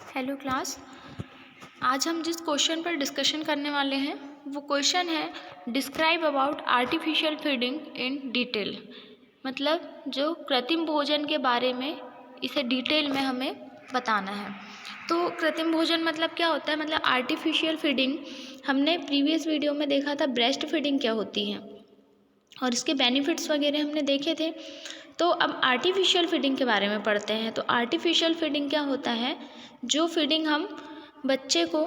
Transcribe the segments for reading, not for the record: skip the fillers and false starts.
Hello class. आज हम जिस क्वेश्चन पर डिस्कशन करने वाले हैं वो क्वेश्चन है describe about artificial feeding in detail. मतलब जो कृत्रिम भोजन के बारे में इसे डिटेल में हमें बताना है। तो कृत्रिम भोजन मतलब क्या होता है, मतलब आर्टिफिशियल फीडिंग हमने प्रीवियस वीडियो में देखा था ब्रेस्ट फीडिंग क्या होती है और इसके बेनिफिट्स वगैरह हमने देखे थे। तो अब आर्टिफिशियल फीडिंग के बारे में पढ़ते हैं। तो आर्टिफिशियल फीडिंग क्या होता है, जो फीडिंग हम बच्चे को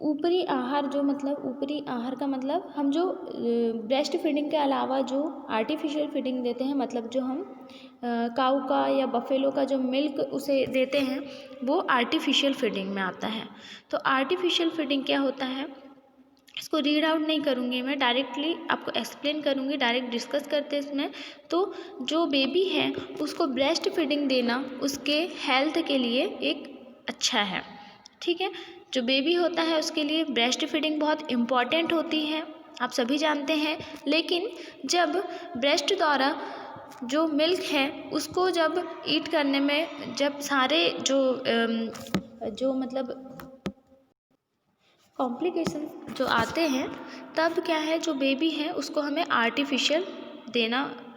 ऊपरी आहार, जो मतलब ऊपरी आहार का मतलब हम जो ब्रेस्ट फीडिंग के अलावा जो आर्टिफिशियल फीडिंग देते हैं, मतलब जो हम काऊ का या बफेलो का जो मिल्क उसे देते हैं वो आर्टिफिशियल फीडिंग में आता है। तो आर्टिफिशियल फीडिंग क्या होता है, इसको रीड आउट नहीं करूँगी मैं, डायरेक्टली आपको एक्सप्लेन करूँगी, डायरेक्ट डिस्कस करते हैं इसमें। तो जो बेबी है उसको ब्रेस्ट फीडिंग देना उसके हेल्थ के लिए एक अच्छा है, ठीक है। जो बेबी होता है उसके लिए ब्रेस्ट फीडिंग बहुत इम्पॉर्टेंट होती है, आप सभी जानते हैं। लेकिन जब ब्रेस्ट द्वारा जो मिल्क है उसको जब ईट करने में जब सारे जो मतलब कॉम्प्लिकेशन जो आते हैं, तब क्या है, जो बेबी है उसको हमें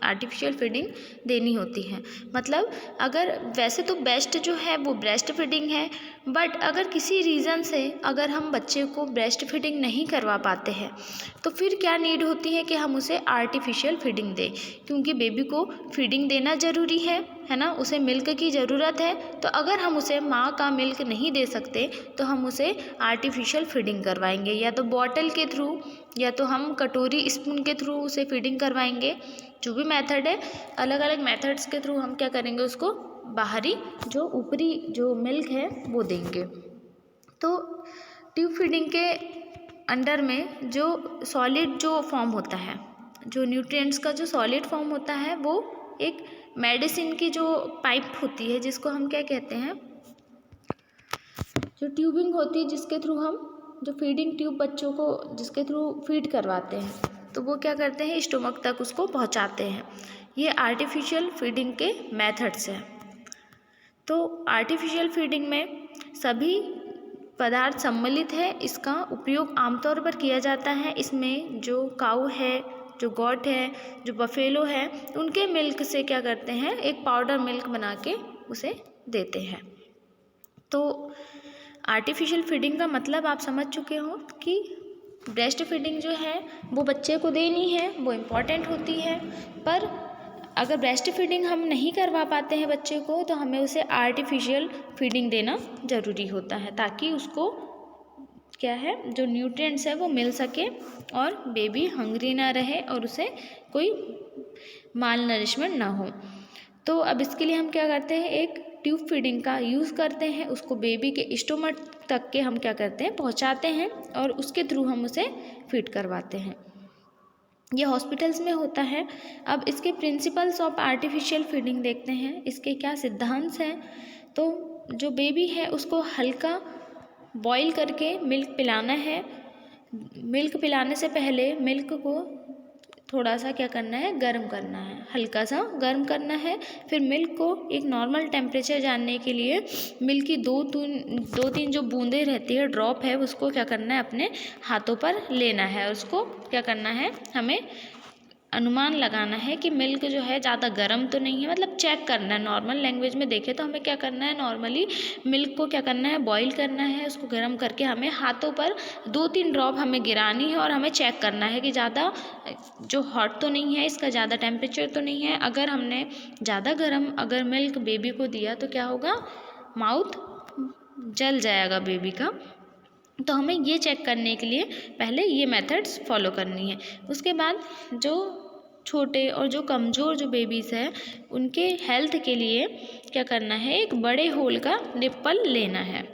आर्टिफिशियल फीडिंग देनी होती है। मतलब अगर वैसे तो बेस्ट जो है वो ब्रेस्ट फीडिंग है, बट अगर किसी रीज़न से अगर हम बच्चे को ब्रेस्ट फीडिंग नहीं करवा पाते हैं तो फिर क्या नीड होती है कि हम उसे आर्टिफिशियल फीडिंग दें, क्योंकि बेबी को फीडिंग देना ज़रूरी है ना, उसे मिल्क की ज़रूरत है। तो अगर हम उसे माँ का मिल्क नहीं दे सकते तो हम उसे आर्टिफिशियल फीडिंग करवाएंगे, या तो बॉटल के थ्रू या तो हम कटोरी स्पून के थ्रू उसे फीडिंग करवाएंगे। जो भी मेथड है, अलग अलग मेथड्स के थ्रू हम क्या करेंगे, उसको बाहरी जो ऊपरी जो मिल्क है वो देंगे। तो ट्यूब फीडिंग के अंडर में जो सॉलिड जो फॉर्म होता है, जो न्यूट्रिएंट्स का जो सॉलिड फॉर्म होता है, वो एक मेडिसिन की जो पाइप होती है जिसको हम क्या कहते हैं, जो ट्यूबिंग होती है जिसके थ्रू हम जो फीडिंग ट्यूब बच्चों को जिसके थ्रू फीड करवाते हैं, तो वो क्या करते हैं, स्टोमक तक उसको पहुंचाते हैं। ये आर्टिफिशियल फीडिंग के मेथड्स हैं। तो आर्टिफिशियल फीडिंग में सभी पदार्थ सम्मिलित है, इसका उपयोग आमतौर पर किया जाता है। इसमें जो काऊ है, जो गॉट है, जो बफेलो है, उनके मिल्क से क्या करते हैं, एक पाउडर मिल्क बना के उसे देते हैं। तो आर्टिफिशियल फीडिंग का मतलब आप समझ चुके हो कि ब्रेस्ट फीडिंग जो है वो बच्चे को देनी है, वो इम्पॉर्टेंट होती है। पर अगर ब्रेस्ट फीडिंग हम नहीं करवा पाते हैं बच्चे को, तो हमें उसे आर्टिफिशियल फीडिंग देना ज़रूरी होता है, ताकि उसको क्या है, जो न्यूट्रिएंट्स है वो मिल सके और बेबी हंग्री ना रहे और उसे कोई माल नरिशमेंट ना हो। तो अब इसके लिए हम क्या करते हैं, एक ट्यूब फीडिंग का यूज़ करते हैं, उसको बेबी के स्टोमक तक के हम क्या करते हैं, पहुंचाते हैं और उसके थ्रू हम उसे फीड करवाते हैं। ये हॉस्पिटल्स में होता है। अब इसके प्रिंसिपल्स ऑफ आर्टिफिशियल फीडिंग देखते हैं, इसके क्या सिद्धांत हैं। तो जो बेबी है उसको हल्का बॉईल करके मिल्क पिलाना है। मिल्क पिलाने से पहले मिल्क को थोड़ा सा क्या करना है, गर्म करना है, हल्का सा गर्म करना है। फिर मिल्क को एक नॉर्मल टेम्परेचर जानने के लिए मिल्क की दो तीन जो बूंदें रहती है, ड्रॉप है, उसको क्या करना है, अपने हाथों पर लेना है। उसको क्या करना है, हमें अनुमान लगाना है कि मिल्क जो है ज़्यादा गर्म तो नहीं है, मतलब चेक करना है। नॉर्मल लैंग्वेज में देखें तो हमें क्या करना है, नॉर्मली मिल्क को क्या करना है, बॉईल करना है, उसको गर्म करके हमें हाथों पर 2-3 ड्रॉप हमें गिरानी है और हमें चेक करना है कि ज़्यादा जो हॉट तो नहीं है, इसका ज़्यादा टेम्परेचर तो नहीं है। अगर हमने ज़्यादा गर्म अगर मिल्क बेबी को दिया तो क्या होगा, माउथ जल जाएगा बेबी का। तो हमें ये चेक करने के लिए पहले ये मेथड्स फॉलो करनी है। उसके बाद जो छोटे और जो कमज़ोर जो बेबीज़ हैं उनके हेल्थ के लिए क्या करना है, एक बड़े होल का निप्पल लेना है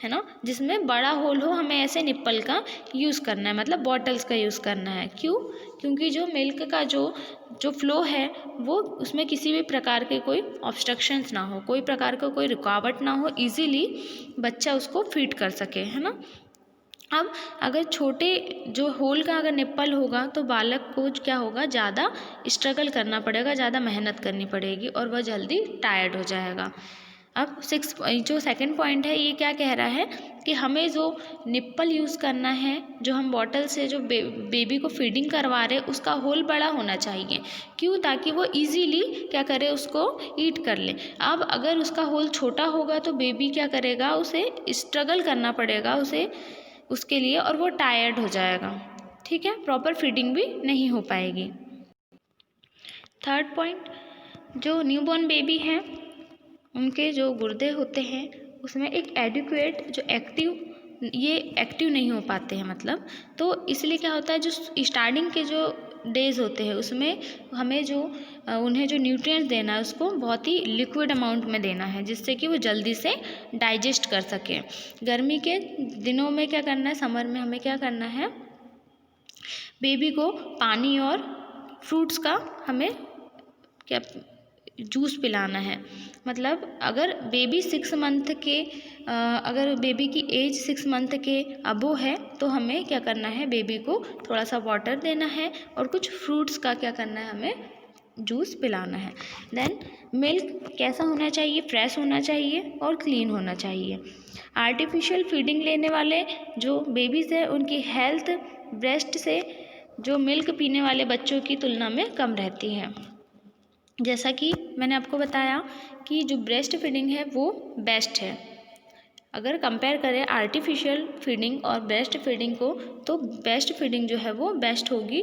ना, जिसमें बड़ा होल हो। हमें ऐसे निप्पल का यूज़ करना है, मतलब बॉटल्स का यूज़ करना है। क्यों? क्योंकि जो मिल्क का जो फ्लो है वो उसमें किसी भी प्रकार के कोई ऑब्स्ट्रक्शंस ना हो, कोई प्रकार का कोई रुकावट ना हो, इजीली बच्चा उसको फीड कर सके, है ना। अब अगर छोटे जो होल का अगर निप्पल होगा तो बालक को क्या होगा, ज़्यादा स्ट्रगल करना पड़ेगा, ज़्यादा मेहनत करनी पड़ेगी और वह जल्दी टायर्ड हो जाएगा। अब जो सेकंड पॉइंट है ये क्या कह रहा है कि हमें जो निप्पल यूज़ करना है, जो हम बॉटल से जो बेबी को फीडिंग करवा रहे हैं उसका होल बड़ा होना चाहिए। क्यों? ताकि वो इजीली क्या करे, उसको ईट कर ले। अब अगर उसका होल छोटा होगा तो बेबी क्या करेगा, उसे स्ट्रगल करना पड़ेगा उसे उसके लिए, और वो टायर्ड हो जाएगा। ठीक है, प्रॉपर फीडिंग भी नहीं हो पाएगी। थर्ड पॉइंट, जो न्यूबॉर्न बेबी हैं उनके जो गुर्दे होते हैं उसमें एक एडिक्वेट जो एक्टिव नहीं हो पाते हैं, मतलब तो इसलिए क्या होता है, जो स्टार्टिंग के जो डेज होते हैं उसमें हमें जो उन्हें जो न्यूट्रिएंट्स देना है उसको बहुत ही लिक्विड अमाउंट में देना है, जिससे कि वो जल्दी से डाइजेस्ट कर सकें। गर्मी के दिनों में क्या करना है, समर में हमें क्या करना है, बेबी को पानी और फ्रूट्स का हमें क्या जूस पिलाना है। मतलब अगर बेबी 6 मंथ के अगर बेबी की एज 6 मंथ के अबो है तो हमें क्या करना है, बेबी को थोड़ा सा वाटर देना है और कुछ फ्रूट्स का क्या करना है, हमें जूस पिलाना है। देन मिल्क कैसा होना चाहिए, फ्रेश होना चाहिए और क्लीन होना चाहिए। आर्टिफिशियल फीडिंग लेने वाले जो बेबीज़ हैं उनकी हेल्थ ब्रेस्ट से जो मिल्क पीने वाले बच्चों की तुलना में कम रहती है। जैसा कि मैंने आपको बताया कि जो ब्रेस्ट फीडिंग है वो बेस्ट है। अगर कंपेयर करें आर्टिफिशियल फीडिंग और ब्रेस्ट फीडिंग को, तो ब्रेस्ट फीडिंग जो है वो बेस्ट होगी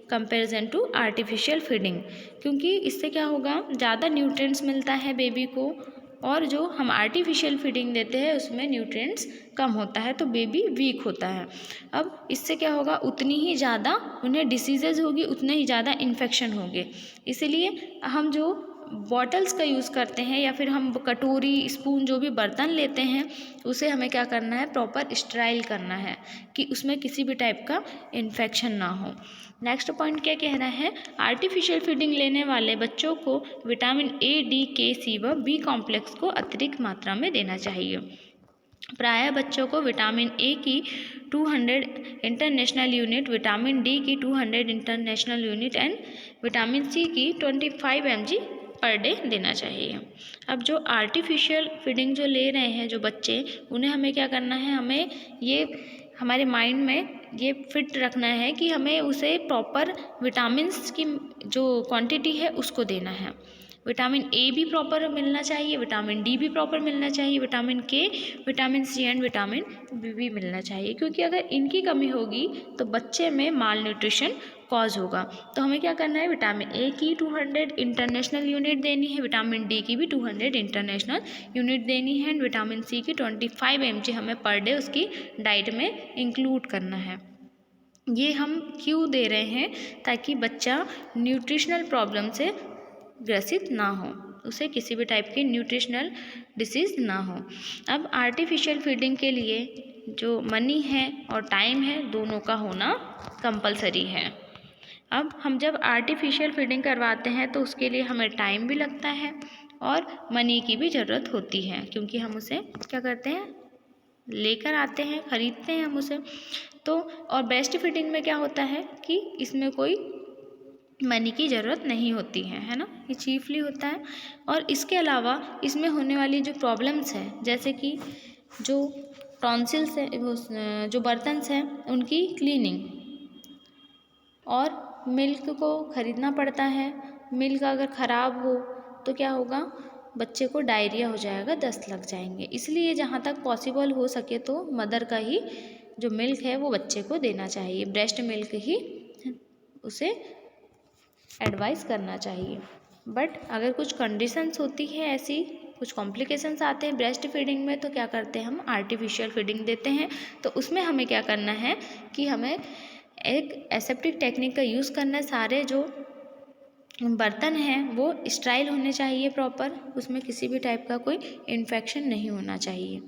कंपैरिजन टू आर्टिफिशियल फीडिंग, क्योंकि इससे क्या होगा, ज़्यादा न्यूट्रिएंट्स मिलता है बेबी को, और जो हम आर्टिफिशियल फीडिंग देते हैं उसमें न्यूट्रिएंट्स कम होता है तो बेबी वीक होता है। अब इससे क्या होगा, उतनी ही ज़्यादा उन्हें डिसीजेज होगी, उतने ही ज़्यादा इन्फेक्शन होंगे। इसीलिए हम जो बॉटल्स का यूज़ करते हैं या फिर हम कटोरी स्पून जो भी बर्तन लेते हैं उसे हमें क्या करना है, प्रॉपर स्टराइल करना है कि उसमें किसी भी टाइप का इन्फेक्शन ना हो। नेक्स्ट पॉइंट क्या कह रहा है, आर्टिफिशियल फीडिंग लेने वाले बच्चों को विटामिन ए, डी, के, सी व बी कॉम्प्लेक्स को अतिरिक्त मात्रा में देना चाहिए। प्रायः बच्चों को विटामिन ए की 200 इंटरनेशनल यूनिट, विटामिन डी की 200 international unit and vitamin C की 25 mg पर डे देना चाहिए। अब जो आर्टिफिशियल फीडिंग जो ले रहे हैं जो बच्चे, उन्हें हमें क्या करना है, हमें ये हमारे माइंड में ये फिट रखना है कि हमें उसे प्रॉपर विटामिन्स की जो क्वांटिटी है उसको देना है। विटामिन ए भी प्रॉपर मिलना चाहिए, विटामिन डी भी प्रॉपर मिलना चाहिए, vitamin K, vitamin C and vitamin B भी मिलना चाहिए, क्योंकि अगर इनकी कमी होगी तो बच्चे में माल न्यूट्रिशन कॉज होगा। तो हमें क्या करना है, विटामिन ए की 200 इंटरनेशनल यूनिट देनी है, विटामिन डी की भी 200 इंटरनेशनल यूनिट देनी है एंड विटामिन सी की 25 mg हमें पर डे उसकी डाइट में इंक्लूड करना है। ये हम क्यों दे रहे हैं, ताकि बच्चा न्यूट्रिशनल प्रॉब्लम से ग्रसित ना हो, उसे किसी भी टाइप की न्यूट्रिशनल डिसीज़ ना हो। अब आर्टिफिशियल फीडिंग के लिए जो मनी है और टाइम है दोनों का होना कंपलसरी है। अब हम जब आर्टिफिशियल फीडिंग करवाते हैं तो उसके लिए हमें टाइम भी लगता है और मनी की भी ज़रूरत होती है, क्योंकि हम उसे क्या करते हैं, लेकर आते हैं, ख़रीदते हैं हम उसे। तो और ब्रेस्ट फीडिंग में क्या होता है कि इसमें कोई मनी की ज़रूरत नहीं होती है ना, ये चीफली होता है। और इसके अलावा इसमें होने वाली जो प्रॉब्लम्स हैं, जैसे कि जो टॉन्सिल्स हैं, वो जो बर्तन्स हैं उनकी क्लीनिंग, और मिल्क को ख़रीदना पड़ता है। मिल्क अगर ख़राब हो तो क्या होगा, बच्चे को डायरिया हो जाएगा, दस्त लग जाएंगे। इसलिए जहाँ तक पॉसिबल हो सके तो मदर का ही जो मिल्क है वो बच्चे को देना चाहिए, ब्रेस्ट मिल्क ही उसे एडवाइस करना चाहिए। बट अगर कुछ कंडीशंस होती है ऐसी, कुछ कॉम्प्लिकेशंस आते हैं ब्रेस्ट फीडिंग में, तो क्या करते हैं, हम आर्टिफिशियल फीडिंग देते हैं। तो उसमें हमें क्या करना है कि हमें एक एसेप्टिक टेक्निक का यूज़ करना है। सारे जो बर्तन हैं वो स्टराइल होने चाहिए प्रॉपर, उसमें किसी भी टाइप का कोई इन्फेक्शन नहीं होना चाहिए।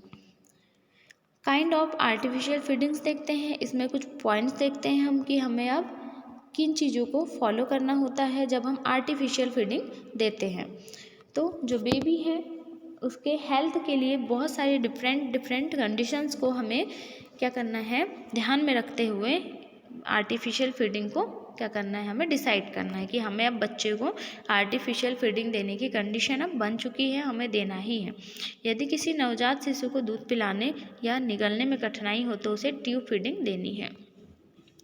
काइंड ऑफ आर्टिफिशियल फीडिंग्स देखते हैं, इसमें कुछ पॉइंट्स देखते हैं हम कि हमें अब किन चीज़ों को फॉलो करना होता है जब हम आर्टिफिशियल फीडिंग देते हैं। तो जो बेबी है उसके हेल्थ के लिए बहुत सारी डिफरेंट कंडीशंस को हमें क्या करना है, ध्यान में रखते हुए आर्टिफिशियल फीडिंग को क्या करना है, हमें डिसाइड करना है कि हमें अब बच्चे को आर्टिफिशियल फीडिंग देने की कंडीशन अब बन चुकी है, हमें देना ही है। यदि किसी नवजात शिशु को दूध पिलाने या निगलने में कठिनाई हो तो उसे ट्यूब फीडिंग देनी है।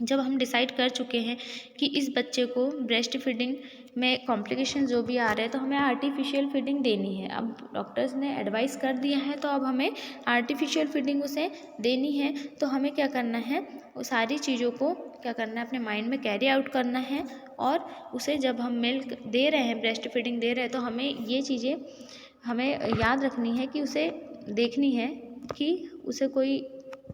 जब हम डिसाइड कर चुके हैं कि इस बच्चे को ब्रेस्ट फीडिंग में कॉम्प्लिकेशन जो भी आ रहे हैं तो हमें आर्टिफिशियल फीडिंग देनी है। अब डॉक्टर्स ने एडवाइस कर दिया है तो अब हमें आर्टिफिशियल फीडिंग उसे देनी है। तो हमें क्या करना है, वो सारी चीज़ों को क्या करना है, अपने माइंड में कैरी आउट करना है। और उसे जब हम मिल्क दे रहे हैं, ब्रेस्ट फीडिंग दे रहे हैं, तो हमें ये चीज़ें हमें याद रखनी है कि उसे देखनी है कि उसे कोई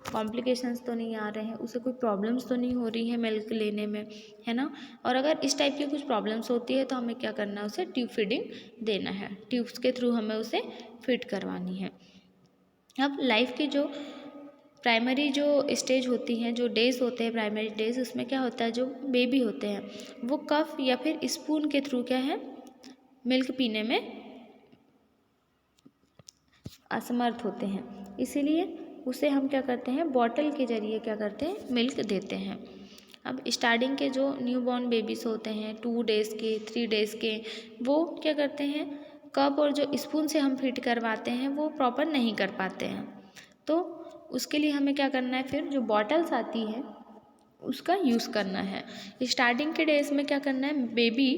कॉम्प्लिकेशंस तो नहीं आ रहे हैं, उसे कोई प्रॉब्लम्स तो नहीं हो रही है मिल्क लेने में, है ना। और अगर इस टाइप की कुछ प्रॉब्लम्स होती है तो हमें क्या करना है, उसे ट्यूब फीडिंग देना है। ट्यूब्स के थ्रू हमें उसे फीड करवानी है। अब लाइफ की जो प्राइमरी जो स्टेज होती हैं, जो डेज होते हैं प्राइमरी डेज, उसमें क्या होता है, जो बेबी होते हैं वो कफ या फिर स्पून के थ्रू क्या है, मिल्क पीने में असमर्थ होते हैं। इसीलिए उसे हम क्या करते हैं, बॉटल के ज़रिए क्या करते हैं, मिल्क देते हैं। अब स्टार्टिंग के जो न्यूबॉर्न बेबीज़ होते हैं 2 डेज़ के 3 डेज़ के, वो क्या करते हैं, कप और जो स्पून से हम फीड करवाते हैं वो प्रॉपर नहीं कर पाते हैं। तो उसके लिए हमें क्या करना है, फिर जो बॉटल्स आती है उसका यूज़ करना है। स्टार्टिंग के डेज़ में क्या करना है, बेबी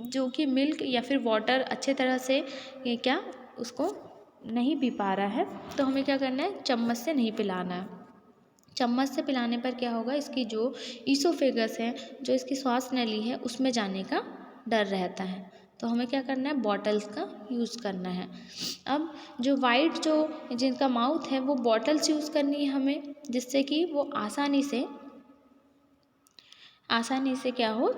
जो कि मिल्क या फिर वाटर अच्छे तरह से ये क्या उसको नहीं पी पा रहा है, तो हमें क्या करना है, चम्मच से नहीं पिलाना है। चम्मच से पिलाने पर क्या होगा, इसकी जो ईसोफेगस है, जो इसकी श्वास नली है, उसमें जाने का डर रहता है। तो हमें क्या करना है, बॉटल्स का यूज़ करना है। अब जो वाइट जो जिनका माउथ है वो बॉटल्स यूज़ करनी है हमें, जिससे कि वो आसानी से क्या हो,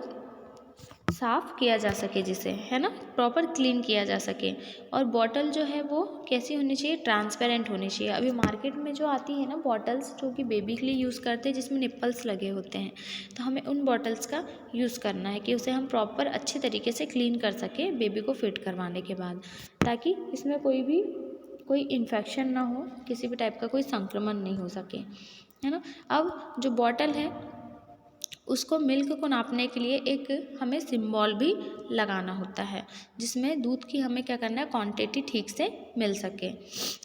साफ़ किया जा सके, जिसे है ना, प्रॉपर क्लीन किया जा सके। और बॉटल जो है वो कैसी होनी चाहिए, ट्रांसपेरेंट होनी चाहिए। अभी मार्केट में जो आती है ना बॉटल्स, जो कि बेबी के लिए यूज़ करते हैं, जिसमें निप्पल्स लगे होते हैं, तो हमें उन बॉटल्स का यूज़ करना है कि उसे हम प्रॉपर अच्छे तरीके से क्लीन कर सकें बेबी को फीड करवाने के बाद, ताकि इसमें कोई इन्फेक्शन ना हो, किसी भी टाइप का कोई संक्रमण नहीं हो सके, है ना। अब जो बॉटल है उसको मिल्क को नापने के लिए एक हमें सिंबल भी लगाना होता है, जिसमें दूध की हमें क्या करना है, क्वांटिटी ठीक से मिल सके।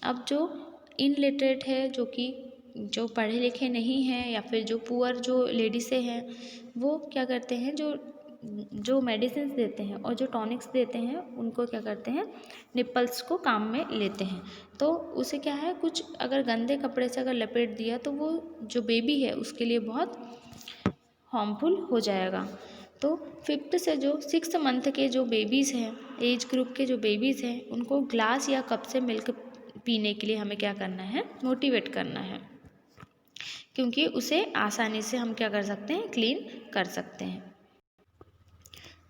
अब जो इनलिटरेट है, जो पढ़े लिखे नहीं हैं, या फिर जो पुअर जो लेडीसें हैं, वो क्या करते हैं, जो मेडिसिन देते हैं और जो टॉनिक्स देते हैं, उनको क्या करते हैं, निप्पल्स को काम में लेते हैं। तो उसे क्या है, कुछ अगर गंदे कपड़े से अगर लपेट दिया तो वो जो बेबी है उसके लिए बहुत हार्मफुल हो जाएगा। तो 5th से जो 6 मंथ के जो बेबीज़ हैं, एज ग्रुप के जो बेबीज़ हैं, उनको ग्लास या कप से मिल्क पीने के लिए हमें क्या करना है, मोटिवेट करना है, क्योंकि उसे आसानी से हम क्या कर सकते हैं, क्लीन कर सकते हैं।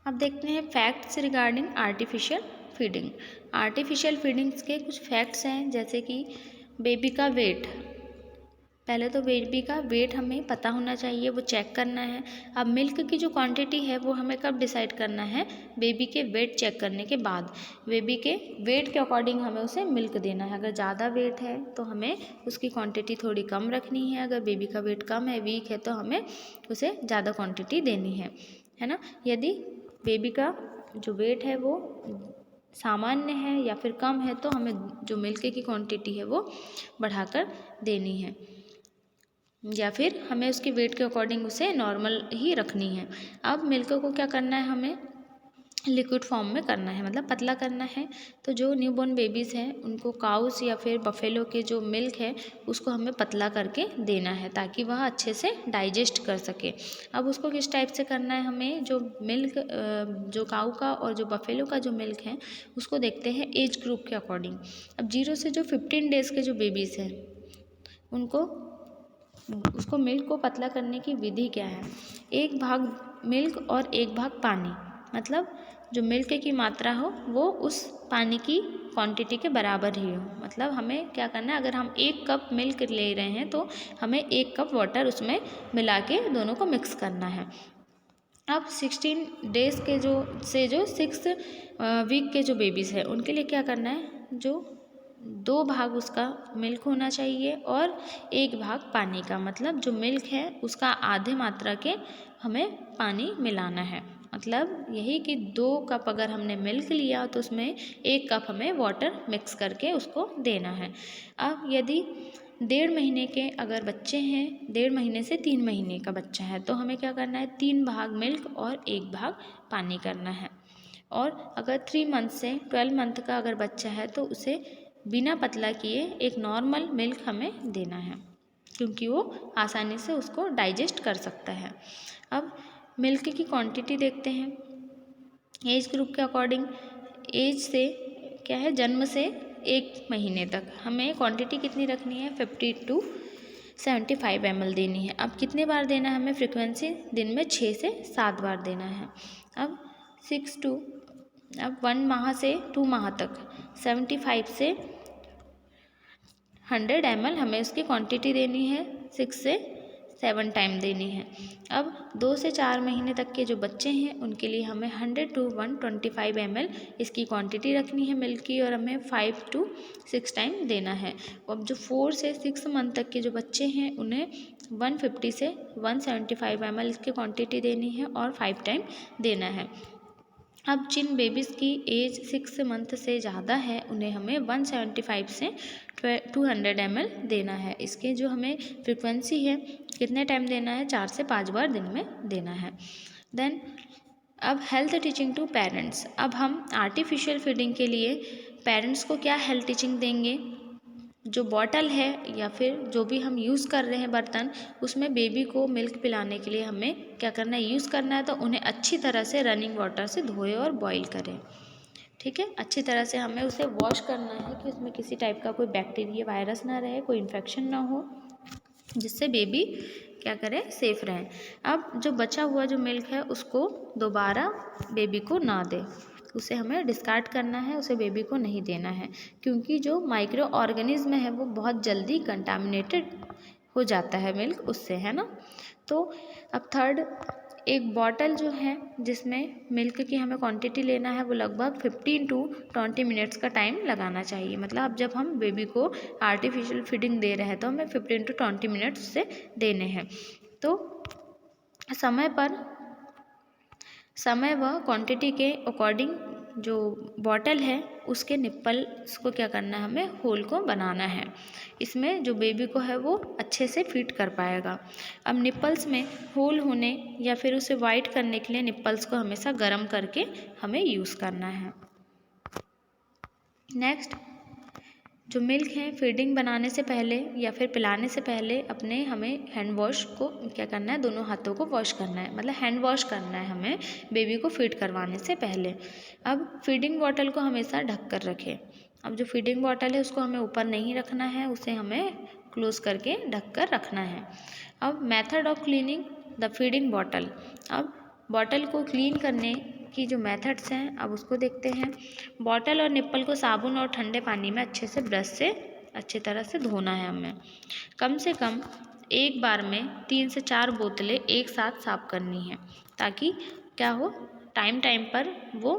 अब देखते हैं facts regarding artificial feeding. Artificial feedings के कुछ फैक्ट्स हैं, जैसे कि बेबी का वेट। पहले तो बेबी का वेट हमें पता होना चाहिए, वो चेक करना है। अब मिल्क की जो क्वांटिटी है वो हमें कब डिसाइड करना है, बेबी के वेट चेक करने के बाद। बेबी के वेट के अकॉर्डिंग हमें उसे मिल्क देना है। अगर ज़्यादा वेट है तो हमें उसकी क्वांटिटी थोड़ी कम रखनी है। अगर बेबी का वेट कम है, वीक है, तो हमें उसे ज़्यादा क्वांटिटी देनी है ना। यदि बेबी का जो वेट है वो सामान्य है या फिर कम है, तो हमें जो मिल्क की क्वांटिटी है वो बढ़ाकर देनी है, या फिर हमें उसके वेट के अकॉर्डिंग उसे नॉर्मल ही रखनी है। अब मिल्क को क्या करना है, हमें लिक्विड फॉर्म में करना है, मतलब पतला करना है। तो जो न्यूबॉर्न बेबीज़ हैं उनको काउस या फिर बफेलो के जो मिल्क है उसको हमें पतला करके देना है, ताकि वह अच्छे से डाइजेस्ट कर सके। अब उसको किस टाइप से करना है, हमें जो मिल्क जो काऊ का और जो बफेलो का जो मिल्क है उसको देखते हैं एज ग्रुप के अकॉर्डिंग। अब 0 से जो 15 डेज़ के जो बेबीज़ हैं उसको मिल्क को पतला करने की विधि क्या है, 1 भाग मिल्क और 1 भाग पानी, मतलब जो मिल्क की मात्रा हो वो उस पानी की क्वांटिटी के बराबर ही हो। मतलब हमें क्या करना है, अगर हम 1 कप मिल्क ले रहे हैं तो हमें 1 कप वाटर उसमें मिला के दोनों को मिक्स करना है। अब 16 डेज़ के जो 6 वीक के जो बेबीज़ हैं उनके लिए क्या करना है, जो 2 भाग उसका मिल्क होना चाहिए और 1 भाग पानी का, मतलब जो मिल्क है उसका आधे मात्रा के हमें पानी मिलाना है। मतलब यही कि 2 कप अगर हमने मिल्क लिया तो उसमें 1 कप हमें वाटर मिक्स करके उसको देना है। अब यदि 1.5 महीने के अगर बच्चे हैं, 1.5 महीने से 3 महीने का बच्चा है, तो हमें क्या करना है, 3 भाग मिल्क और 1 भाग पानी करना है। और अगर 3 मंथ से 12 मंथ का अगर बच्चा है तो उसे बिना पतला किए एक नॉर्मल मिल्क हमें देना है, क्योंकि वो आसानी से उसको डाइजेस्ट कर सकता है। अब मिल्क की क्वांटिटी देखते हैं एज ग्रुप के अकॉर्डिंग। एज से क्या है, जन्म से 1 महीने तक हमें क्वांटिटी कितनी रखनी है, 50 to 75 ml देनी है। अब कितने बार देना है हमें, फ्रिक्वेंसी दिन में 6 से 7 बार देना है। अब 1 माह से 2 माह तक 75 से 100 ml हमें उसकी क्वांटिटी देनी है, 6 से 7 टाइम देनी है। अब 2 से 4 महीने तक के जो बच्चे हैं उनके लिए हमें 100 to 125 ml इसकी क्वांटिटी रखनी है मिल्क की, और हमें 5 to 6 टाइम देना है। अब जो 4 से 6 मंथ तक के जो बच्चे हैं उन्हें 150 से 175 ml इसकी क्वांटिटी देनी है और 5 टाइम देना है। अब जिन बेबीज़ की एज 6 मंथ से ज़्यादा है उन्हें हमें 175 से 200 ml देना है। इसके जो हमें फ्रिक्वेंसी है कितने टाइम देना है, 4 से 5 बार दिन में देना है। देन अब हेल्थ टीचिंग टू पेरेंट्स। अब हम आर्टिफिशियल फीडिंग के लिए पेरेंट्स को क्या हेल्थ टीचिंग देंगे, जो बॉटल है या फिर जो भी हम यूज़ कर रहे हैं बर्तन, उसमें बेबी को मिल्क पिलाने के लिए हमें क्या करना है, यूज़ करना है तो उन्हें अच्छी तरह से रनिंग वाटर से धोए और बॉईल करें। ठीक है, अच्छी तरह से हमें उसे वॉश करना है कि उसमें किसी टाइप का कोई बैक्टीरिया वायरस ना रहे, कोई इन्फेक्शन ना हो, जिससे बेबी क्या करें, सेफ रहें। अब जो बचा हुआ जो मिल्क है उसको दोबारा बेबी को ना दें, उसे हमें डिस्कार्ड करना है, उसे बेबी को नहीं देना है, क्योंकि जो माइक्रो ऑर्गेनिज्म है वो बहुत जल्दी कंटामिनेटेड हो जाता है मिल्क उससे, है ना। तो अब थर्ड, एक बॉटल जो है जिसमें मिल्क की हमें क्वांटिटी लेना है वो लगभग 15 to 20 मिनट्स का टाइम लगाना चाहिए। मतलब अब जब हम बेबी को आर्टिफिशियल फीडिंग दे रहे हैं तो हमें 15 to 20 मिनट्स से देने हैं। तो समय व क्वांटिटी के अकॉर्डिंग जो बॉटल है उसके निप्पल्स को क्या करना है, हमें होल को बनाना है। इसमें जो बेबी को है वो अच्छे से फिट कर पाएगा। अब निप्पल्स में होल होने या फिर उसे वाइट करने के लिए निप्पल्स को हमेशा गर्म करके हमें यूज़ करना है। नेक्स्ट, जो मिल्क है फीडिंग बनाने से पहले या फिर पिलाने से पहले अपने हमें हैंड वॉश को क्या करना है, दोनों हाथों को वॉश करना है, मतलब हैंड वॉश करना है हमें बेबी को फीड करवाने से पहले। अब फीडिंग बॉटल को हमेशा ढक कर रखें। अब जो फीडिंग बॉटल है उसको हमें ऊपर नहीं रखना है, उसे हमें क्लोज करके ढक कर रखना है। अब method of cleaning the feeding bottle. अब बॉटल को क्लीन करने की जो मेथड्स हैं अब उसको देखते हैं। बॉटल और निप्पल को साबुन और ठंडे पानी में अच्छे से ब्रश से अच्छी तरह से धोना है हमें। कम से कम एक बार में 3 से 4 बोतलें एक साथ साफ करनी है, ताकि क्या हो, टाइम टाइम पर वो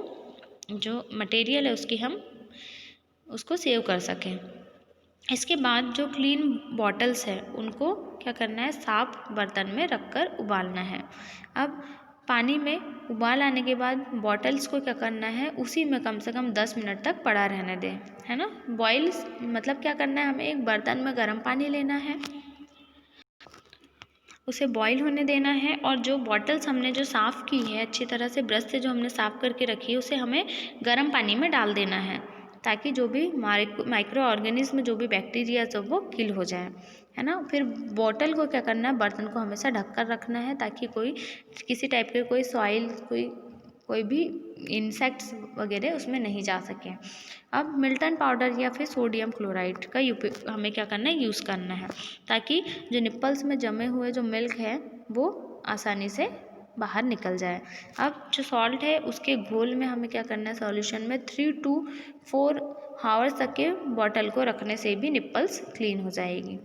जो मटेरियल है उसकी हम उसको सेव कर सकें। इसके बाद जो क्लीन बॉटल्स है उनको क्या करना है, साफ बर्तन में रखकर उबालना है। अब पानी में उबाल आने के बाद बॉटल्स को क्या करना है, उसी में कम से कम 10 मिनट तक पड़ा रहने दें, है ना। बॉइल्स मतलब क्या करना है, हमें एक बर्तन में गर्म पानी लेना है, उसे बॉईल होने देना है, और जो बॉटल्स हमने जो साफ़ की है अच्छी तरह से ब्रश से जो हमने साफ़ करके रखी है उसे हमें गर्म पानी में डाल देना है, ताकि जो भी माइक्रो ऑर्गेनिज्म जो भी बैक्टीरिया सब वो किल हो जाए, है ना। फिर बॉटल को क्या करना है, बर्तन को हमेशा ढक कर रखना है, ताकि कोई किसी टाइप के कोई सॉइल कोई भी इंसेक्ट्स वगैरह उसमें नहीं जा सकें। अब मिल्टन पाउडर या फिर सोडियम क्लोराइड का हमें क्या करना है, यूज़ करना है, ताकि जो निप्पल्स में जमे हुए जो मिल्क है वो आसानी से बाहर निकल जाए। अब जो सॉल्ट है उसके घोल में हमें क्या करना है, सॉल्यूशन में 3 to 4 आवर्स तक के बॉटल को रखने से भी निप्पल्स क्लीन हो जाएगी।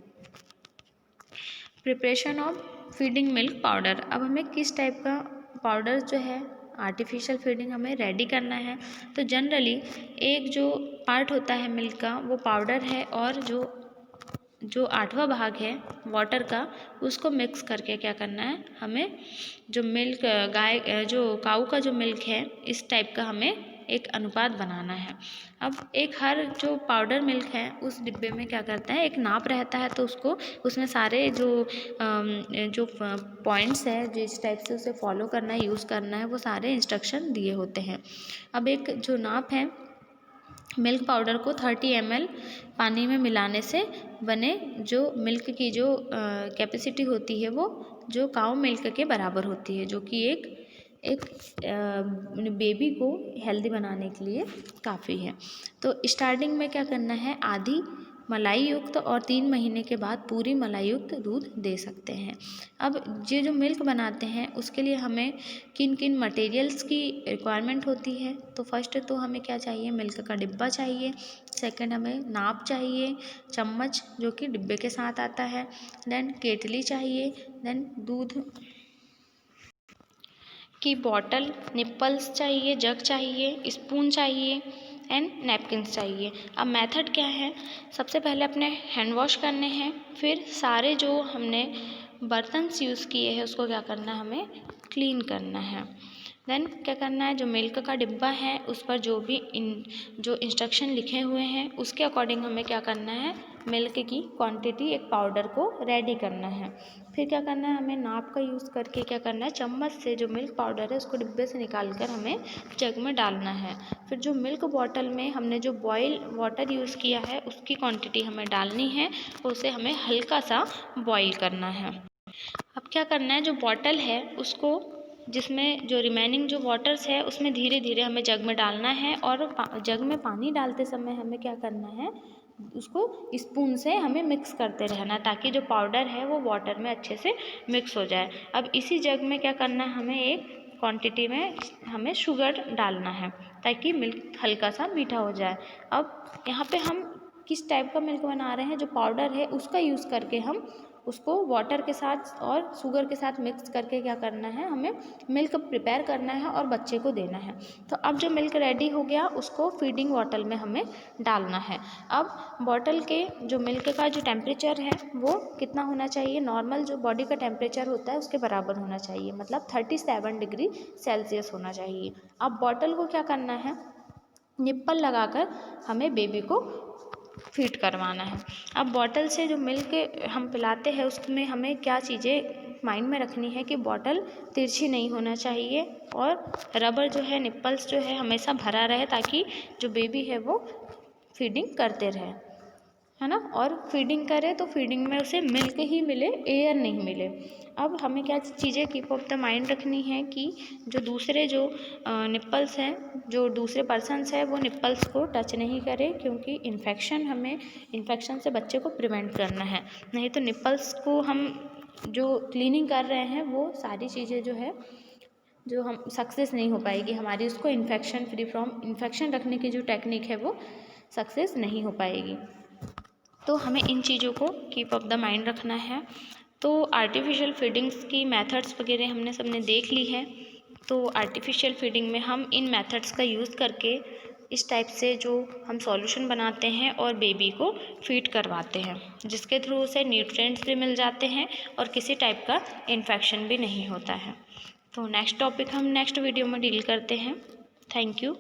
Preparation of feeding milk powder. अब हमें किस टाइप का पाउडर जो है आर्टिफिशियल फीडिंग हमें रेडी करना है तो जनरली एक जो पार्ट होता है मिल्क का वो पाउडर है और जो 8वां भाग है वाटर का उसको मिक्स करके क्या करना है हमें जो मिल्क जो काऊ का जो मिल्क है इस टाइप का हमें एक अनुपात बनाना है। अब एक हर जो पाउडर मिल्क है उस डिब्बे में क्या करता है एक नाप रहता है तो उसको उसमें सारे जो पॉइंट्स है जिस टाइप से उसे फॉलो करना है यूज़ करना है वो सारे इंस्ट्रक्शन दिए होते हैं। अब एक जो नाप है मिल्क पाउडर को 30 ml पानी में मिलाने से बने जो मिल्क की जो कैपेसिटी होती है वो जो काऊ मिल्क के बराबर होती है जो कि एक बेबी को हेल्दी बनाने के लिए काफ़ी है। तो स्टार्टिंग में क्या करना है आधी मलाई युक्त और 3 महीने के बाद पूरी मलाई युक्त दूध दे सकते हैं। अब ये जो मिल्क बनाते हैं उसके लिए हमें किन किन मटेरियल्स की रिक्वायरमेंट होती है तो फर्स्ट तो हमें क्या चाहिए मिल्क का डिब्बा चाहिए, सेकंड हमें नाप चाहिए, चम्मच जो कि डिब्बे के साथ आता है, देन केतली चाहिए, देन दूध की बॉटल, निप्पल्स चाहिए, जग चाहिए, स्पून चाहिए एंड नैपकिन्स चाहिए। अब मेथड क्या है सबसे पहले अपने हैंड वॉश करने हैं फिर सारे जो हमने बर्तन यूज़ किए हैं उसको क्या करना है हमें क्लीन करना है। देन क्या करना है जो मिल्क का डिब्बा है उस पर जो भी जो इंस्ट्रक्शन लिखे हुए हैं उसके अकॉर्डिंग हमें क्या करना है मिल्क की क्वांटिटी एक पाउडर को रेडी करना है। फिर क्या करना है हमें नाप का यूज़ करके क्या करना है चम्मच से जो मिल्क पाउडर है उसको डिब्बे से निकाल कर हमें जग में डालना है। फिर जो मिल्क बॉटल में हमने जो बॉयल वाटर यूज़ किया है उसकी क्वांटिटी हमें डालनी है और उसे हमें हल्का सा बॉयल करना है। अब क्या करना है जो बॉटल है उसको जिसमें जो रिमेनिंग जो वाटर्स है उसमें धीरे धीरे हमें जग में डालना है और जग में पानी डालते समय हमें क्या करना है उसको स्पून से हमें मिक्स करते रहना ताकि जो पाउडर है वो वाटर में अच्छे से मिक्स हो जाए। अब इसी जग में क्या करना है हमें एक क्वांटिटी में हमें शुगर डालना है ताकि मिल्क हल्का सा मीठा हो जाए। अब यहाँ पे हम किस टाइप का मिल्क बना रहे हैं जो पाउडर है उसका यूज़ करके हम उसको वाटर के साथ और शुगर के साथ मिक्स करके क्या करना है हमें मिल्क प्रिपेयर करना है और बच्चे को देना है। तो अब जो मिल्क रेडी हो गया उसको फीडिंग बॉटल में हमें डालना है। अब बॉटल के जो मिल्क का जो टेम्परेचर है वो कितना होना चाहिए नॉर्मल जो बॉडी का टेम्परेचर होता है उसके बराबर होना चाहिए मतलब 37 डिग्री सेल्सियस होना चाहिए। अब बॉटल को क्या करना है निप्पल लगाकर हमें बेबी को फीड करवाना है। अब बॉटल से जो मिल्क हम पिलाते हैं उसमें हमें क्या चीज़ें माइंड में रखनी है कि बॉटल तिरछी नहीं होना चाहिए और रबर जो है निप्पल्स जो है हमेशा भरा रहे ताकि जो बेबी है वो फीडिंग करते रहे है ना और फीडिंग करे तो फीडिंग में उसे मिल्क ही मिले एयर नहीं मिले। अब हमें क्या चीज़ें कीप ऑफ द माइंड रखनी है कि जो दूसरे जो निप्पल्स हैं जो दूसरे पर्सन्स हैं वो निप्पल्स को टच नहीं करे क्योंकि इन्फेक्शन से बच्चे को प्रिवेंट करना है। नहीं तो निप्पल्स को हम जो क्लीनिंग कर रहे हैं वो सारी चीज़ें जो है जो हम सक्सेस नहीं हो पाएगी हमारी उसको इन्फेक्शन फ्री फ्रॉम इन्फेक्शन रखने की जो टेक्निक है वो सक्सेस नहीं हो पाएगी। तो हमें इन चीज़ों को कीप ऑफ द माइंड रखना है। तो आर्टिफिशियल फीडिंग्स की मेथड्स वगैरह हमने सबने देख ली है। तो आर्टिफिशियल फीडिंग में हम इन मेथड्स का यूज़ करके इस टाइप से जो हम सॉल्यूशन बनाते हैं और बेबी को फीड करवाते हैं जिसके थ्रू उसे न्यूट्रिएंट्स भी मिल जाते हैं और किसी टाइप का इन्फेक्शन भी नहीं होता है। तो नेक्स्ट टॉपिक हम नेक्स्ट वीडियो में डील करते हैं। Thank you.